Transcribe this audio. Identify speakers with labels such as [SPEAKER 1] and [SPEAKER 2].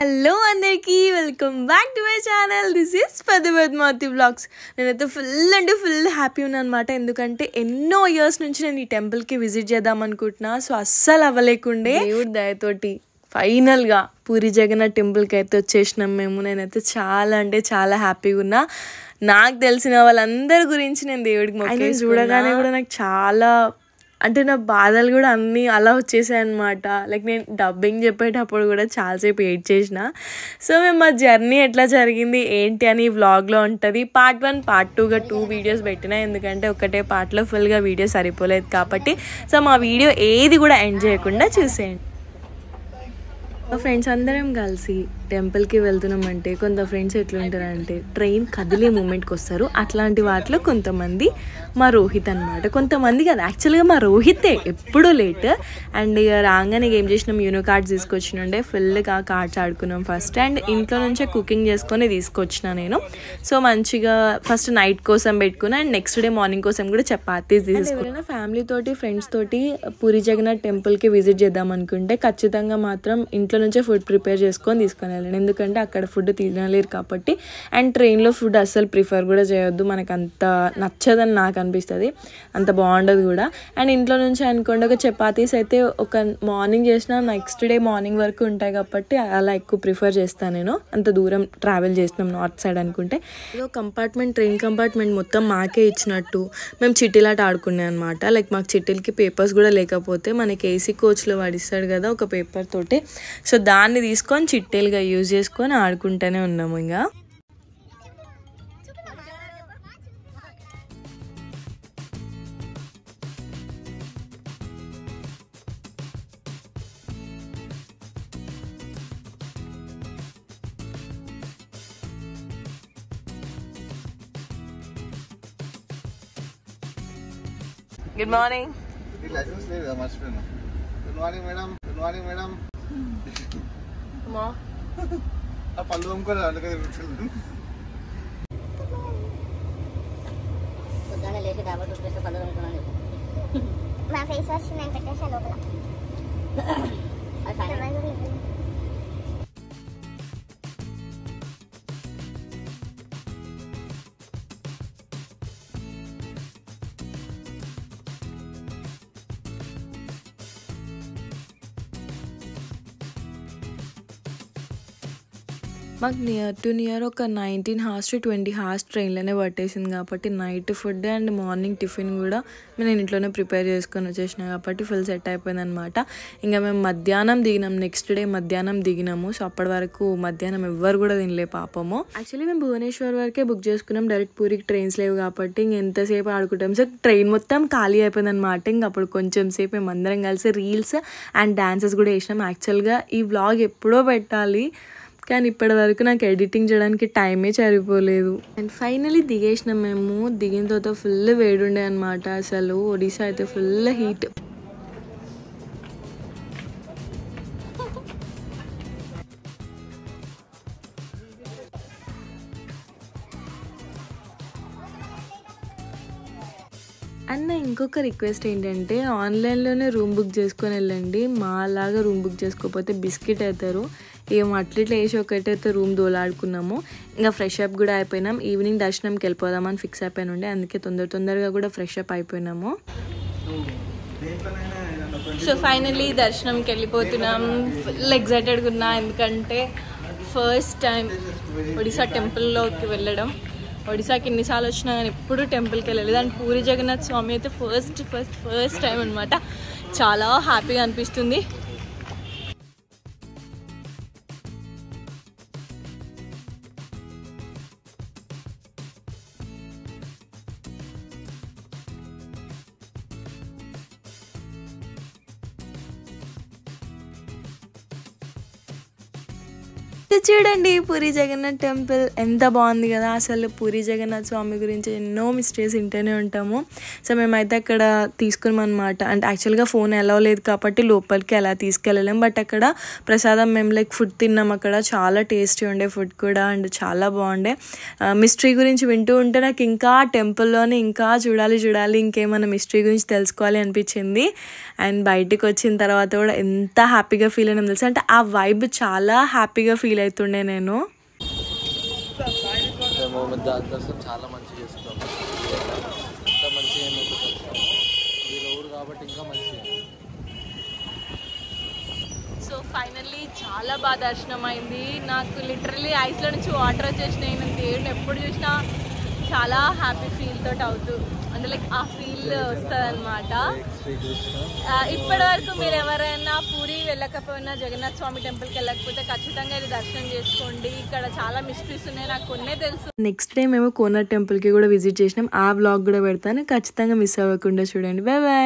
[SPEAKER 1] Hello అందరికీ welcome back to my channel. This is Padmavati vlogs. నేనైతే full happy ఉన్నాను అనమాట. ఎందుకంటే ఎన్నో ఇయర్స్ నుంచి నేను ఈ టెంపుల్కి విజిట్ చేద్దాం అనుకుంటున్నా. సో అస్సలు అవ్వలేకుండే దేవుడి దయతోటి ఫైనల్గా పూరి జగన్నాథ్ టెంపుల్కి అయితే వచ్చేసినాం మేము. నేనైతే చాలా హ్యాపీగా ఉన్నా. నాకు తెలిసిన వాళ్ళందరి గురించి నేను దేవుడికి మొక్కేసి చూడగానే కూడా నాకు చాలా అంటే నా బాధలు కూడా అన్నీ అలా వచ్చేసాయి అనమాట. లైక్ నేను డబ్బింగ్ చెప్పేటప్పుడు కూడా చాలాసేపు ఏడ్ చేసిన. సో మేము మా జర్నీ ఎట్లా జరిగింది ఏంటి అని ఈ వ్లాగ్లో ఉంటుంది. పార్ట్ 1 పార్ట్ 2గా 2 వీడియోస్ పెట్టినా, ఎందుకంటే ఒకటే పార్ట్లో ఫుల్గా వీడియో సరిపోలేదు కాబట్టి. సో మా వీడియో ఏది కూడా ఎండ్ చేయకుండా చూసేయండి. మా ఫ్రెండ్స్ అందరం కలిసి టెంపుల్కి వెళ్తున్నామంటే కొంత ఫ్రెండ్స్ ఎట్లుంటారంటే ట్రైన్ కదిలే మూమెంట్కి వస్తారు. అట్లాంటి వాటిలో కొంతమంది మా రోహిత్ అనమాట. కొంతమంది కదా, యాక్చువల్గా మా రోహితే ఎప్పుడూ లేట్. అండ్ ఇక రాగానే ఏం చేసినాం, యూనో కార్డ్స్ తీసుకొచ్చినుండే ఫుల్గా కార్డ్స్ ఆడుకున్నాం ఫస్ట్. అండ్ ఇంట్లో నుంచే కుకింగ్ చేసుకొని తీసుకొచ్చిన నేను. సో మంచిగా ఫస్ట్ నైట్ కోసం పెట్టుకున్నా అండ్ నెక్స్ట్ డే మార్నింగ్ కోసం కూడా చపాతీస్ తీసుకున్నా. ఫ్యామిలీ తోటి ఫ్రెండ్స్ తోటి పూరి జగన్నాథ్ టెంపుల్కి విజిట్ చేద్దాం అనుకుంటే ఖచ్చితంగా మాత్రం ఇంట్లో నుంచే ఫుడ్ ప్రిపేర్ చేసుకొని తీసుకొని వెళ్ళండి. ఎందుకంటే అక్కడ ఫుడ్ తినలేరు కాబట్టి. అండ్ ట్రైన్లో ఫుడ్ అస్సలు ప్రిఫర్ కూడా చేయొద్దు, మనకు అంత నచ్చదని నాకు అనిపిస్తుంది, అంత బాగుండదు కూడా. అండ్ ఇంట్లో నుంచి అనుకోండి ఒక చపాతీస్ అయితే ఒక మార్నింగ్ చేసిన నెక్స్ట్ డే మార్నింగ్ వరకు ఉంటాయి కాబట్టి అలా ఎక్కువ ప్రిఫర్ చేస్తాను నేను. అంత దూరం ట్రావెల్ చేస్తున్నాం నార్త్ సైడ్ అనుకుంటే. ఏదో కంపార్ట్మెంట్, ట్రైన్ కంపార్ట్మెంట్ మొత్తం మాకే ఇచ్చినట్టు మేము చిట్టీలాట ఆడుకున్నాం అనమాట. లైక్ మాకు చిట్టీలకి పేపర్స్ కూడా లేకపోతే మనకి ఏసీ కోచ్లో వాడిస్తాడు కదా ఒక పేపర్ తోటి. సో దాన్ని తీసుకొని చిట్టీలుగా యూజ్ చేసుకొని ఆడుకుంటూనే ఉన్నాము. ఇంకా good morning.
[SPEAKER 2] Good morning madam. Good morning madam. పళ్ళు అమ్ముకోలేదు అందుకని
[SPEAKER 3] పొద్దున్నే లేచి డాబర్ టూత్పేస్ట్ పళ్ళు అమ్ముకున్నాను. మా ఫేస్ వాష్ నేను పెట్టేసా లోపల.
[SPEAKER 1] మాకు నియర్ ఒక 19 hours to 20 hours ట్రైన్లోనే పట్టేసింది కాబట్టి night food and morning tiffin కూడా నేను ఇంట్లోనే ప్రిపేర్ చేసుకొని వచ్చేసిన కాబట్టి ఫుల్ సెట్ అయిపోయింది అనమాట. ఇంకా మేము మధ్యాహ్నం దిగినాం, నెక్స్ట్ డే మధ్యాహ్నం దిగినాము. సో అప్పటి వరకు మధ్యాహ్నం ఎవ్వరు కూడా తినలే పాపము. యాక్చువల్లీ మేము భువనేశ్వర్ వరకే బుక్ చేసుకున్నాం, డైరెక్ట్ పూరికి ట్రైన్స్ లేవు కాబట్టి ఇంకెంతసేపు ఆడుకుంటాం. సో ట్రైన్ మొత్తం ఖాళీ అయిపోయింది అనమాట. ఇంక అప్పుడు కొంచెం సేపు మేము అందరం కలిసి రీల్స్ అండ్ డాన్సెస్ కూడా వేసినాం. యాక్చువల్గా ఈ వ్లాగ్ ఎప్పుడో పెట్టాలి కానీ ఇప్పటి వరకు నాకు ఎడిటింగ్ చేయడానికి టైమే సరిపోలేదు. అండ్ ఫైనలీ దిగేసినాం మేము. దిగిన తర్వాత ఫుల్ వేడుండే అనమాట. అసలు ఒడిశా అయితే ఫుల్ హీట్. అన్న ఇంకొక రిక్వెస్ట్ ఏంటంటే ఆన్లైన్లోనే రూమ్ బుక్ చేసుకొని వెళ్ళండి. మాలాగా రూమ్ బుక్ చేసుకోకపోతే బిస్కెట్ అవుతారు. ఏమో అట్లా వేసి ఒకటైతే రూమ్ దోలాడుకున్నాము. ఇంకా ఫ్రెష్ అప్ కూడా అయిపోయినాం. ఈవినింగ్ దర్శనంకి వెళ్ళిపోదామని ఫిక్స్ అయిపోయినుండే, అందుకే తొందరగా కూడా ఫ్రెష్ అప్ అయిపోయినాము. సో ఫైనల్లీ దర్శనంకి వెళ్ళిపోతున్నాం. ఫుల్ ఎగ్జైటెడ్గా ఉన్నా, ఎందుకంటే ఫస్ట్ టైం ఒడిశా టెంపుల్లోకి వెళ్ళడం. ఒడిశాకి ఎన్నిసార్లు వచ్చినా కానీ ఎప్పుడు టెంపుల్కి వెళ్ళలేదు. అండ్ పూరి జగన్నాథ్ స్వామి అయితే ఫస్ట్ టైం అనమాట. చాలా హ్యాపీగా అనిపిస్తుంది. చూడండి పూరి జగన్నాథ్ టెంపుల్ ఎంత బాగుంది కదా. అసలు పూరి జగన్నాథ్ స్వామి గురించి ఎన్నో మిస్టరీస్ వింటూనే ఉంటాము. సో మేమైతే అక్కడ తీసుకున్నాం అనమాట. అంటే యాక్చువల్గా ఫోన్ అలౌ లేదు కాబట్టి లోపలికి అలా తీసుకెళ్ళలేం. బట్ అక్కడ ప్రసాదం మేము లైక్ ఫుడ్ తిన్నాం. అక్కడ చాలా టేస్టీ ఉండే ఫుడ్ కూడా అండ్ చాలా బాగుండే. మిస్టరీ గురించి వింటూ ఉంటే నాకు ఇంకా టెంపుల్లోనే ఇంకా చూడాలి ఇంకేమైనా మిస్టరీ గురించి తెలుసుకోవాలి అనిపించింది. అండ్ బయటికి వచ్చిన తర్వాత కూడా ఎంత హ్యాపీగా ఫీల్ అయినా తెలుసు. అంటే ఆ వైబ్ చాలా హ్యాపీగా ఫీల్ అవుతుండే నేను.
[SPEAKER 4] చాలా మంచిగా చేసుకున్నాం. ఎంత మంచిగా ఊరు కాబట్టి ఇంకా మంచిగా.
[SPEAKER 1] సో ఫైనల్లీ చాలా బాగా దర్శనం అయింది. నాకు లిటరలీ ఐస్లో నుంచి వాటర్ వచ్చేసినాయి. నేను దేవుడిని ఎప్పుడు చూసినా చాలా హ్యాపీ ఫీల్ తోటి అవుతూ అంటే లైక్ ఆ ఫీల్ వస్తుంది అనమాట. ఇప్పటి వరకు మీరు ఎవరైనా పూరి వెళ్ళకపోయినా జగన్నాథ్ స్వామి టెంపుల్కి వెళ్ళకపోతే ఖచ్చితంగా ఇది దర్శనం చేసుకోండి. ఇక్కడ చాలా మిస్టరీస్ ఉన్నాయి, నాకు కొన్నే తెలుసు. నెక్స్ట్ డే మేము కోనార్క్ టెంపుల్కి కూడా విజిట్ చేసినాం. ఆ వ్లాగ్ కూడా పెడతాను, ఖచ్చితంగా మిస్ అవ్వకుండా చూడండి. Bye bye.